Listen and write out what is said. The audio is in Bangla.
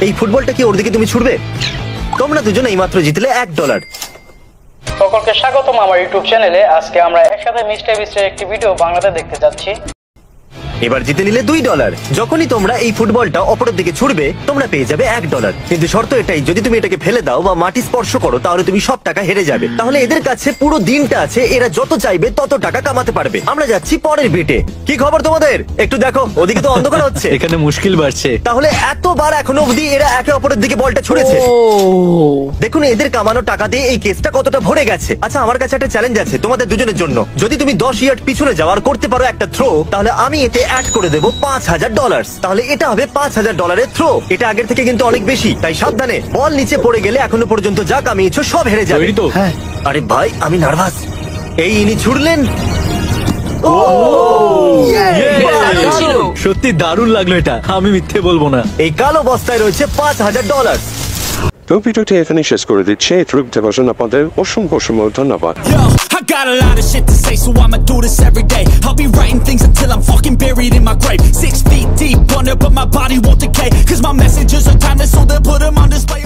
এই ফুটবলটা কি ওর দিকে তুমি ছুড়বে? তোমরা দুজন এইমাত্র জিতলে $1। সকলকে স্বাগতম আমার ইউটিউব চ্যানেলে। আজকে আমরা একসাথে মিস্টার বিস্টের একটি ভিডিও বাংলাতে দেখতে যাচ্ছি। এবার জিতে নিলে $2। যখনই তোমরা এই ফুটবলটা অপরের দিকে ছুড়বে তোমরা পেয়ে যাবে $1। কিন্তু শর্ত এটাই, যদি তুমি এটাকে ফেলে দাও বা মাটি স্পর্শ করো তাহলে তুমি সব টাকা হেরে যাবে। তাহলে এদের কাছে পুরো দিনটা আছে, এরা যত চাইবে তত টাকা কামাতে পারবে। আমরা যাচ্ছি পরের বিটে। কি খবর তোমাদের? একটু দেখো, ওদিকে তো অন্ধকার হচ্ছে। এখানে মুশকিল বাড়ছে। তাহলে এতবার এখনো অবধি এরা একে অপরের দিকে বলটা ছুড়েছে। দেখুন এদের কামানো টাকা দিয়ে এই কেসটা কতটা ভরে গেছে। আচ্ছা, আমার কাছে একটা চ্যালেঞ্জ আছে তোমাদের দুজনের জন্য। যদি তুমি 10 ইয়ার্ড পিছনে যাও আর করতে পারো একটা থ্রো, তাহলে আমি এতে অ্যাড করে দেবো $5000। তাহলে এটা হবে $5000 থ্রো। এটা আগের থেকে কিন্তু অনেক বেশি, তাই সাবধানে। বল নিচে পড়ে গেলে এখনো পর্যন্ত যা কামিয়েছো সব হেরে যাবে। তৈরি তো? হ্যাঁ। আরে ভাই, আমি নার্ভাস। এই ইনি ছুড়লেন। সত্যি দারুণ লাগলো এটা, আমি মিথ্যে বলবো না। এই কালো বস্তায় রয়েছে $5000। তো ভিডিওটি এখানে শেষ করে দিচ্ছি। রূপতে বসুন, আপনাদের অসংখ্য ধন্যবাদ। Yo, I got a lot of shit to say, so I'ma do this every day. I'll be writing things until I'm fucking buried in my grave. 6 feet deep under, but my body won't decay, 'cause my messages are timeless, so they'll put them on display.